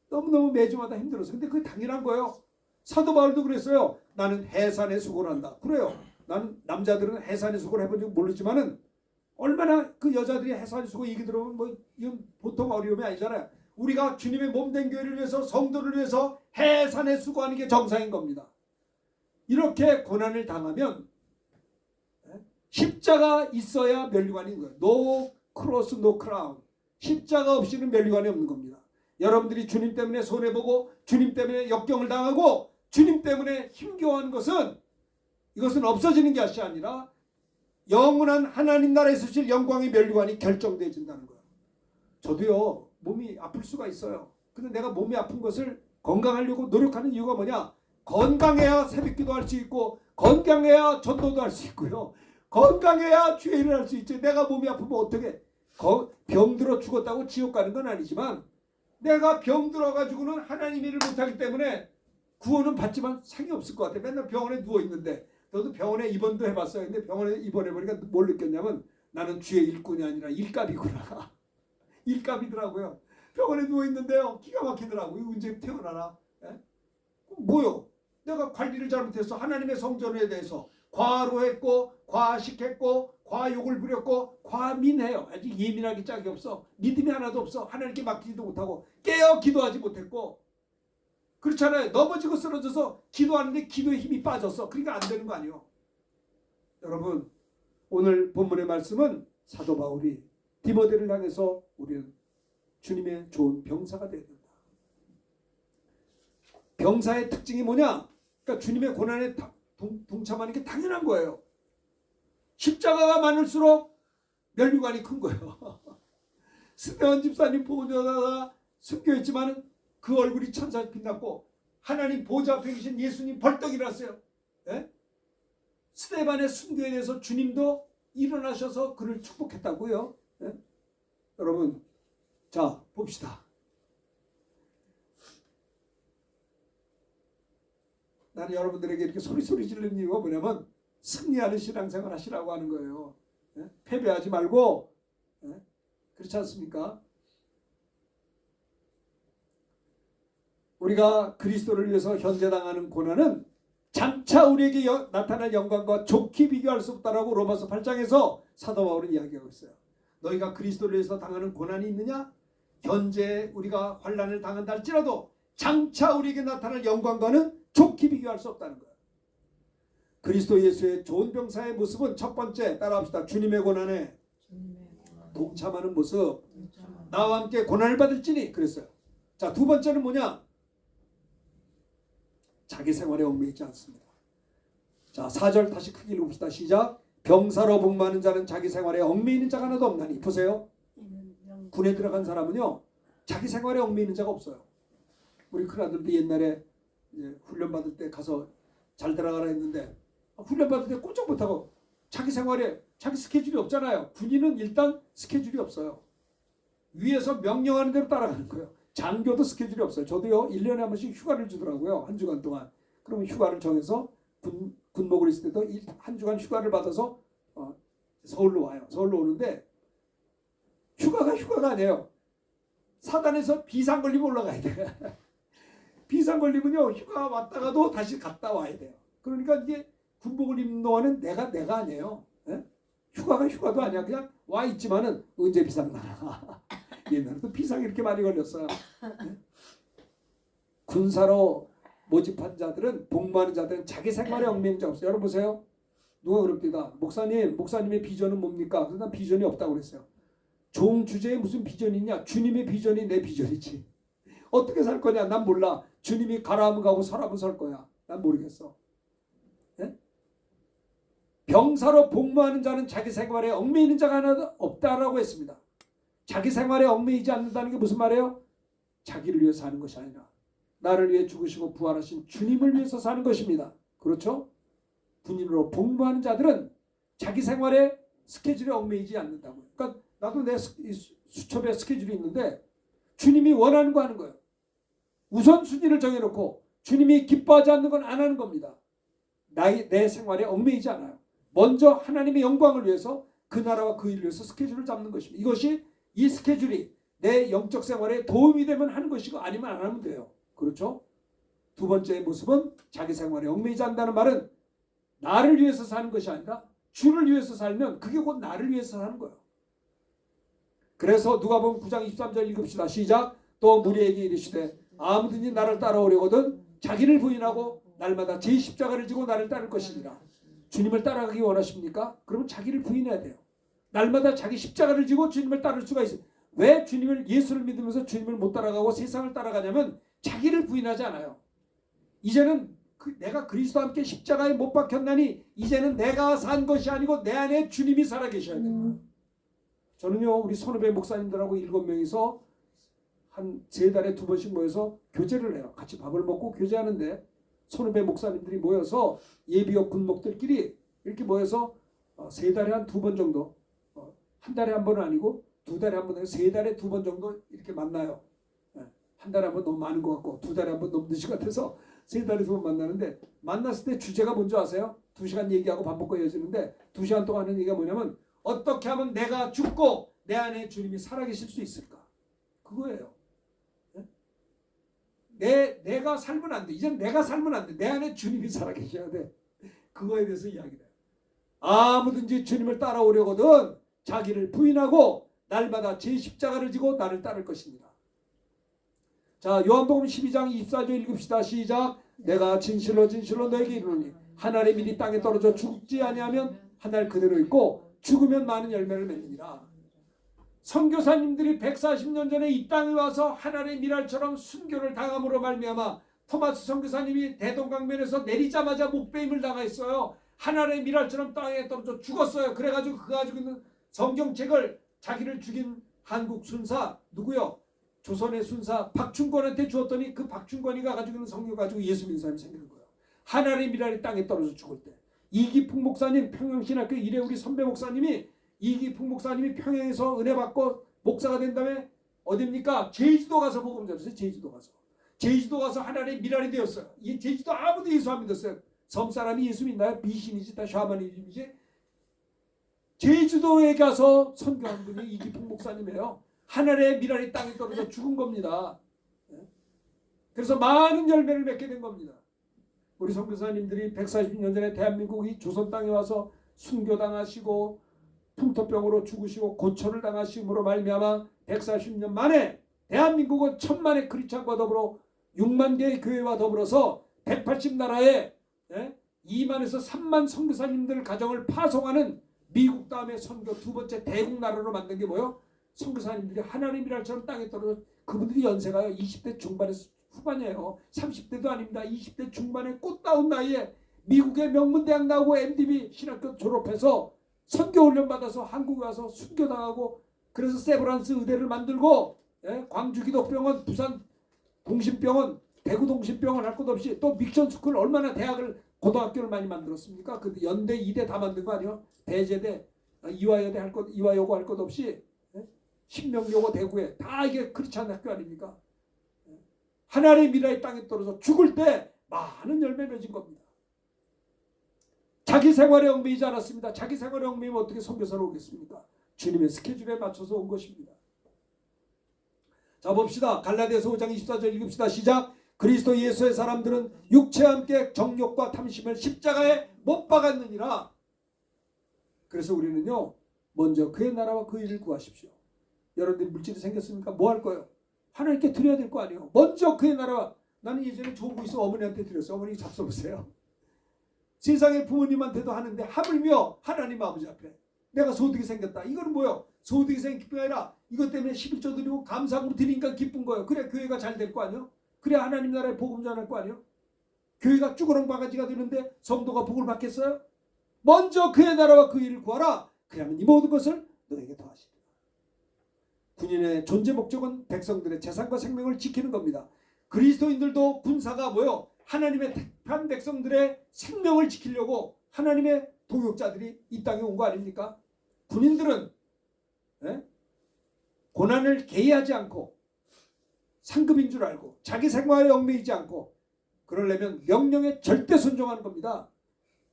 S1: 너무너무 매주마다 힘들었어요. 근데 그게 당연한 거예요. 사도 바울도 그랬어요. 나는 해산에 수고를 한다. 그래요. 나는 남자들은 해산에 수고를 해본 줄 모르지만은 얼마나 그 여자들이 해산에 수고 얘기 들어보면 뭐 이건 보통 어려움이 아니잖아요. 우리가 주님의 몸된 교회를 위해서 성도를 위해서 해산에 수고하는 게 정상인 겁니다. 이렇게 고난을 당하면 십자가 있어야 면류관이 있는 거예요. No cross, no crown. 십자가 없이는 면류관이 없는 겁니다. 여러분들이 주님 때문에 손해보고 주님 때문에 역경을 당하고 주님 때문에 힘겨워하는 것은 이것은 없어지는 것이 아니라 영원한 하나님 나라에 있으실 영광의 면류관이 결정되어진다는 거예요. 저도요 몸이 아플 수가 있어요. 근데 내가 몸이 아픈 것을 건강하려고 노력하는 이유가 뭐냐? 건강해야 새벽기도 할 수 있고 건강해야 전도도 할 수 있고요. 건강해야 주일을 할 수 있지. 내가 몸이 아프면 어떻게 병들어 죽었다고 지옥 가는 건 아니지만 내가 병들어가지고는 하나님 일을 못하기 때문에 구원은 받지만 상이 없을 것 같아. 맨날 병원에 누워있는데 너도 병원에 입원도 해봤어요. 근데 병원에 입원해보니까 뭘 느꼈냐면 나는 주의 일꾼이 아니라 일갑이구나. 일갑이더라고요. 병원에 누워있는데요. 기가 막히더라고요. 언제 태어나나. 예? 뭐요? 내가 관리를 잘못해서 하나님의 성전에 대해서 과로했고 과식했고 과욕을 부렸고 과민해요. 아주 예민하기 짝이 없어. 믿음이 하나도 없어. 하나님께 맡기지도 못하고 깨어 기도하지 못했고 그렇잖아요. 넘어지고 쓰러져서 기도하는데 기도에 힘이 빠졌어. 그러니까 안 되는 거 아니에요. 여러분 오늘 본문의 말씀은 사도 바울이 디모데를 향해서 우리는 주님의 좋은 병사가 되어야 된다. 병사의 특징이 뭐냐? 그러니까 주님의 고난에 동참하는 게 당연한 거예요. 십자가가 많을수록 면류관이 큰 거예요. 스데반 집사님 보좌다가 순교했지만 그 얼굴이 천사에 빛났고 하나님 보좌 앞에 계신 예수님 벌떡 일어났어요. 예? 스데반의 순교에 대해서 주님도 일어나셔서 그를 축복했다고요. 예? 여러분 자 봅시다. 나는 여러분들에게 이렇게 소리 지르는 이유가 뭐냐면 승리하는 신앙생활 하시라고 하는 거예요. 예? 패배하지 말고 예? 그렇지 않습니까? 우리가 그리스도를 위해서 현재 당하는 고난은 장차 우리에게 나타날 영광과 좋게 비교할 수 없다라고 로마서 8장에서 사도 바울은 이야기하고 있어요. 너희가 그리스도를 위해서 당하는 고난이 있느냐? 현재 우리가 환난을 당한다 할지라도 장차 우리에게 나타날 영광과는 좋게 비교할 수 없다는 거예요. 그리스도 예수의 좋은 병사의 모습은 첫 번째 따라합시다. 주님의 고난에 동참하는 모습. 나와 함께 고난을 받을지니 그랬어요. 자, 두 번째는 뭐냐? 자기 생활에 얽매이지 않습니다. 자, 4절 다시 크게 읽읍시다. 시작. 병사로 복무하는 자는 자기 생활에 얽매이는 자가 하나도 없나니. 보세요. 군에 들어간 사람은요 자기 생활에 얽매이는 자가 없어요. 우리 큰아들도 옛날에 훈련 받을 때 가서 잘 들어가라 했는데 훈련 받을 때 꼼짝 못하고 자기 생활에 자기 스케줄이 없잖아요. 군인은 일단 스케줄이 없어요. 위에서 명령하는 대로 따라가는 거예요. 장교도 스케줄이 없어요. 저도요 1년에 한 번씩 휴가를 주더라고요. 한 주간 동안. 그러면 휴가를 정해서 군복을 있을 때도 한 주간 휴가를 받아서 서울로 와요. 서울로 오는데 휴가가 아니에요. 사단에서 비상 걸리면 올라가야 돼요. 비상 걸리면요 휴가 왔다가도 다시 갔다 와야 돼요. 그러니까 이게 군복을 입는 동안은 내가 아니에요. 예? 휴가도 아니야. 그냥 와 있지만은 언제 비상 나나. 옛날에도 비상이 이렇게 많이 걸렸어요. 예? 군사로 모집한 자들은 복무하는 자들은 자기 생활에 얽매이는 자 없어요. 여러분 보세요. 누가 그럽니다. 목사님의 비전은 뭡니까? 그래서 난 비전이 없다고 그랬어요. 종 주제에 무슨 비전이 있냐? 주님의 비전이 내 비전이지. 어떻게 살 거냐? 난 몰라. 주님이 가라하면 가고 서라면 설 거야. 난 모르겠어. 예? 병사로 복무하는 자는 자기 생활에 얽매이는 자가 하나도 없다라고 했습니다. 자기 생활에 얽매이지 않는다는 게 무슨 말이에요? 자기를 위해 사는 것이 아니라 나를 위해 죽으시고 부활하신 주님을 위해서 사는 것입니다. 그렇죠? 군인으로 복무하는 자들은 자기 생활에 스케줄에 얽매이지 않는다고요. 그러니까 나도 내 수첩에 스케줄이 있는데 주님이 원하는 거 하는 거예요. 우선순위를 정해놓고 주님이 기뻐하지 않는 건 안 하는 겁니다. 내 생활에 얽매이지 않아요. 먼저 하나님의 영광을 위해서 그 나라와 그 일을 위해서 스케줄을 잡는 것입니다. 이 스케줄이 내 영적 생활에 도움이 되면 하는 것이고 아니면 안 하면 돼요. 그렇죠? 두 번째 모습은 자기 생활에 얽매이지 않는다는 말은 나를 위해서 사는 것이 아니라 주를 위해서 살면 그게 곧 나를 위해서 사는 거예요. 그래서 누가복음 9장 23절 읽읍시다. 시작. 또 무리에게 이르시되 아무든지 나를 따라오려거든 자기를 부인하고 날마다 제 십자가를 지고 나를 따를 것이니라. 주님을 따라가기 원하십니까? 그러면 자기를 부인해야 돼요. 날마다 자기 십자가를 지고 주님을 따를 수가 있어요. 왜 주님을 예수를 믿으면서 주님을 못 따라가고 세상을 따라가냐면 자기를 부인하지 않아요. 이제는 내가 그리스도와 함께 십자가에 못 박혔나니 이제는 내가 산 것이 아니고 내 안에 주님이 살아계셔야 된다. 저는요 우리 선후배 목사님들하고 7명이서 한 3달에 2번씩 모여서 교제를 해요. 같이 밥을 먹고 교제하는데 선후배 목사님들이 모여서 예비역 군목들끼리 이렇게 모여서 3달에 한 2번 정도, 한 달에 한 번은 아니고 2달에 한 번, 3달에 2번 정도 이렇게 만나요. 한 달에 한 번 너무 많은 것 같고 2달에 한 번 너무 늦은 것 같아서 3달에 2번 만나는데, 만났을 때 주제가 뭔지 아세요? 2시간 얘기하고 밥 먹고 헤어지는데 2시간 동안 하는 얘기가 뭐냐면 어떻게 하면 내가 죽고 내 안에 주님이 살아계실 수 있을까? 그거예요. 내가 살면 안 돼. 이젠 내가 살면 안 돼. 내 안에 주님이 살아계셔야 돼. 그거에 대해서 이야기를 해요. 아무든지 주님을 따라오려거든 자기를 부인하고 날마다 제 십자가를 지고 나를 따를 것입니다. 자, 요한복음 12장 24절 읽읍시다. 시작. 내가 진실로 진실로 너에게 이르노니 한 알의 밀이 땅에 떨어져 죽지 아니하면 한 알 그대로 있고 죽으면 많은 열매를 맺느니라. 선교사님들이 140년 전에 이 땅에 와서 하나님의 미랄처럼 순교를 당함으로 말미암아 토마스 선교사님이 대동강변에서 내리자마자 목베임을 당했어요. 하나님의 미랄처럼 땅에 떨어져 죽었어요. 그래가지고 그 가지고 있는 성경책을 자기를 죽인 한국 순사 누구요? 조선의 순사 박충권한테 주었더니 그 박충권이가 가지고 있는 성경 가지고 예수 믿는 사람이 생기는 거예요. 하나님의 미랄이 땅에 떨어져 죽을 때 이기풍 목사님 평양신학교 이래 우리 선배 목사님이 이기풍 목사님이 평양에서 은혜 받고 목사가 된 다음에 어디입니까? 제주도 가서 복음 전했어요. 제주도 가서 하나님의 미랄이 되었어요. 이 제주도 아무도 예수 안 믿었어요. 섬 사람이 예수 믿나요? 미신이지 다 샤머니즘이지. 제주도에 가서 선교한 분이 이기풍 목사님이에요. 하늘의 미랄이 땅에 떨어져 죽은 겁니다. 그래서 많은 열매를 맺게 된 겁니다. 우리 선교사님들이 140년 전에 대한민국이 조선 땅에 와서 순교당하시고 풍토병으로 죽으시고 고초를 당하심으로 말미암아 140년 만에 대한민국은 1000만의 크리스찬과 더불어 6만 개의 교회와 더불어서 180나라에 2만에서 3만 선교사님들 가정을 파송하는 미국 다음에 선교 2번째 대국 나라로 만든 게 뭐예요? 선교사님들이 하나님이랄처럼 땅에 떨어져 그분들이 연세가요 20대 중반에서 후반이에요. 30대도 아닙니다. 20대 중반에 꽃다운 나이에 미국의 명문대학 나오고 MDB 신학교 졸업해서 선교훈련 받아서 한국에 와서 순교당하고 그래서 세브란스 의대를 만들고 광주기독병원, 부산 동심병원, 대구 동심병원 할 것 없이 또 믹션스쿨 얼마나 대학을 고등학교를 많이 만들었습니까? 근데 연대, 이대 다 만든 거 아니에요? 대제대, 이화여대 할 것, 이화여고 할 것 없이 신명여고 대구에 다 이게 크리스찬 학교 아닙니까? 하나님의 미라의 땅에 떨어져 죽을 때 많은 열매 맺은 겁니다. 자기 생활에 얽매이지 않았습니다. 자기 생활에 얽매이면 어떻게 선교사로 오겠습니까? 주님의 스케줄에 맞춰서 온 것입니다. 자 봅시다. 갈라디아서 5장 24절 읽읍시다. 시작. 그리스도 예수의 사람들은 육체와 함께 정욕과 탐심을 십자가에 못 박았느니라. 그래서 우리는요 먼저 그의 나라와 그 일을 구하십시오. 여러분들 물질이 생겼습니까? 뭐 할 거예요? 하나님께 드려야 될 거 아니에요. 먼저 그의 나라와. 나는 예전에 조고 있어 어머니한테 드렸어요. 어머니 잡숴보세요. 세상의 부모님한테도 하는데 하물며 하나님 아버지 앞에 내가 소득이 생겼다. 이거는 뭐예요? 소득이 생긴 기쁨이 아니라 이것 때문에 11조 드리고 감사함으로 드리니까 기쁜 거예요. 그래 교회가 잘 될 거 아니에요? 그래 하나님 나라의 복음 전할 거 아니에요? 교회가 쭈그렁 바가지가 되는데 성도가 복을 받겠어요? 먼저 그의 나라와 그 일을 구하라. 그러면 이 모든 것을 너에게 더하시리라. 군인의 존재 목적은 백성들의 재산과 생명을 지키는 겁니다. 그리스도인들도 군사가 뭐요? 하나님의 택한 백성들의 생명을 지키려고 하나님의 동역자들이 이 땅에 온 거 아닙니까? 군인들은 고난을 개의하지 않고 상급인 줄 알고 자기 생활에 얽매이지 않고 그러려면 명령에 절대 순종하는 겁니다.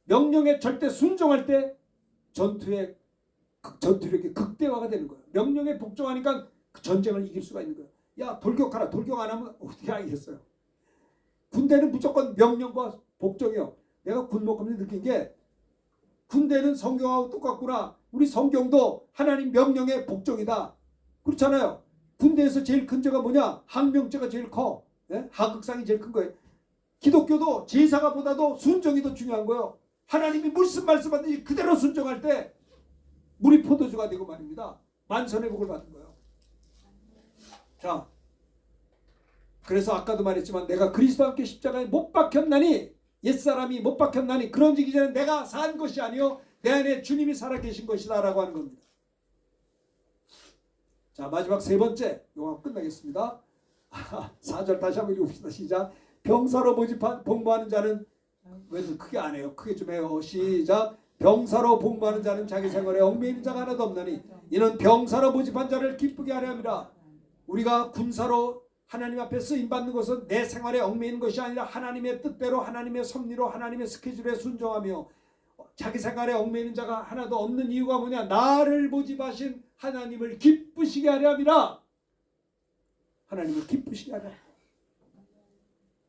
S1: 명령에 절대 순종할 때 전투력이 극대화가 되는 거예요. 명령에 복종하니까 그 전쟁을 이길 수가 있는 거예요. 야 돌격하라. 돌격 안 하면 어떻게 하겠어요? 군대는 무조건 명령과 복종이요. 내가 군목하면서 느낀 게 군대는 성경하고 똑같구나. 우리 성경도 하나님 명령의 복종이다. 그렇잖아요. 군대에서 제일 큰 죄가 뭐냐? 항명죄가 제일 커. 예? 하극상이 제일 큰 거예요. 기독교도 제사가 보다도 순종이 더 중요한 거예요. 하나님이 무슨 말씀하든지 그대로 순종할 때 물이 포도주가 되고 말입니다. 만선의 복을 받는 거예요. 자, 그래서 아까도 말했지만 내가 그리스도와 함께 십자가에 못 박혔나니, 옛사람이 못 박혔나니, 그런 지기 전에 내가 산 것이 아니요 내 안에 주님이 살아계신 것이다 라고 하는 겁니다. 자, 마지막 세 번째, 요거 끝나겠습니다. 4절 다시 한번 읽읍시다. 시작. 병사로 모집한 복무하는 자는, 왜 크게 안 해요? 크게 좀 해요. 시작. 병사로 복무하는 자는 자기 생활에 얽매이는 자가 하나도 없나니 이는 병사로 모집한 자를 기쁘게 하려 함이라. 우리가 군사로 하나님 앞에 쓰임받는 것은 내 생활에 얽매이는 것이 아니라 하나님의 뜻대로, 하나님의 섭리로, 하나님의 스케줄에 순종하며, 자기 생활에 얽매이는 자가 하나도 없는 이유가 뭐냐? 나를 모집하신 하나님을 기쁘시게 하려 함이라. 하나님을 기쁘시게 하려.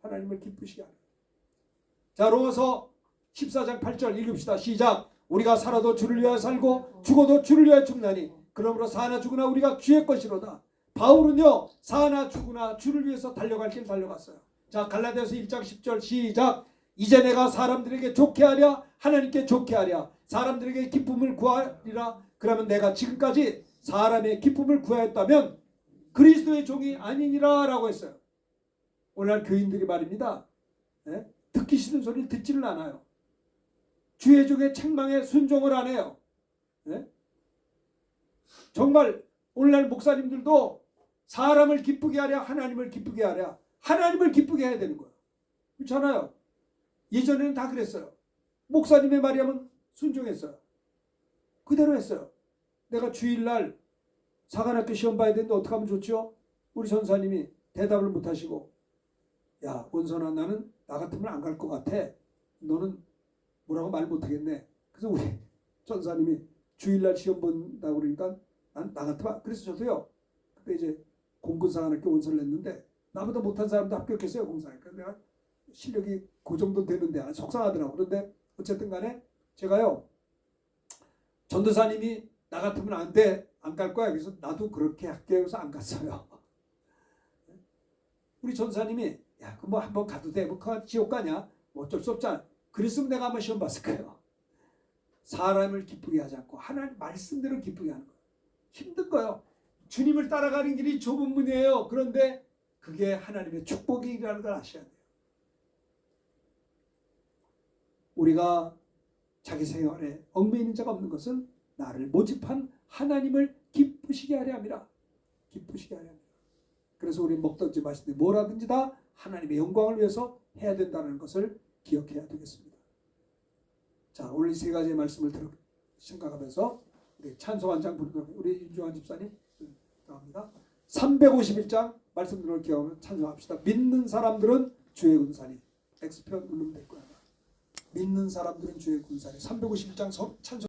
S1: 하나님을 기쁘시게 하려. 자, 로마서 14장 8절 읽읍시다. 시작. 우리가 살아도 주를 위하여 살고 죽어도 주를 위하여 죽나니 그러므로 사나 죽으나 우리가 주의 것이로다. 바울은요, 사나 죽으나 주를 위해서 달려갈 길 달려갔어요. 자, 갈라디아서 1장 10절 시작. 이제 내가 사람들에게 좋게 하랴 하나님께 좋게 하랴 사람들에게 기쁨을 구하리라. 그러면 내가 지금까지 사람의 기쁨을 구하였다면 그리스도의 종이 아니니라 라고 했어요. 오늘날 교인들이 말입니다. 네? 듣기 싫은 소리를 듣지는 않아요. 주의 종의 책망에 순종을 안 해요. 네? 정말 오늘날 목사님들도 사람을 기쁘게 하랴 하나님을 기쁘게 하랴, 하나님을 기쁘게 해야 되는 거예요. 그렇잖아요. 예전에는 다 그랬어요. 목사님의 말이 하면 순종했어요. 그대로 했어요. 내가 주일날 사관학교 시험 봐야 되는데 어떻게 하면 좋죠? 우리 전사님이 대답을 못하시고, 야 원선아, 나는 나 같으면 안 갈 것 같아. 너는 뭐라고 말 못하겠네. 그래서 우리 전사님이 주일날 시험 본다고 그러니까 난 나 같으면, 그래서 저도요 그때 이제 공군사관학교 원서를 냈는데 나보다 못한 사람도 합격했어요. 공사니까 내가 실력이 그 정도 되는데 속상하더라고. 그런데 어쨌든 간에 제가요, 전도사님이 나 같으면 안 돼, 안 갈 거야. 그래서 나도 그렇게 할게 해서 안 갔어요. 우리 전사님이 야, 그 뭐 한번 가도 돼, 뭐 지옥 가냐, 뭐 어쩔 수 없잖아. 그랬으면 내가 한번 시험 봤을 거예요. 사람을 기쁘게 하지 않고 하나님 말씀대로 기쁘게 하는 거예요. 힘든 거예요. 주님을 따라가는 길이 좁은 문이에요. 그런데 그게 하나님의 축복이라는 걸 아셔야 돼요. 우리가 자기 생활에 얽매이는 자가 없는 것은 나를 모집한 하나님을 기쁘시게 하려 함이라. 기쁘시게 하려 함이라. 그래서 우리 먹든지 마시든지 뭐라든지 다 하나님의 영광을 위해서 해야 된다는 것을 기억해야 되겠습니다. 자, 오늘 이 세 가지의 말씀을 생각하면서 우리 찬송 한 장 부르도록, 우리 윤종환 집사님 합니다. 351장 말씀 들을 기억하면 찬송합시다. 믿는 사람들은 주의 군사니. X표 누르면 될 거야. 믿는 사람들은 주의 군사니. 351장 찬송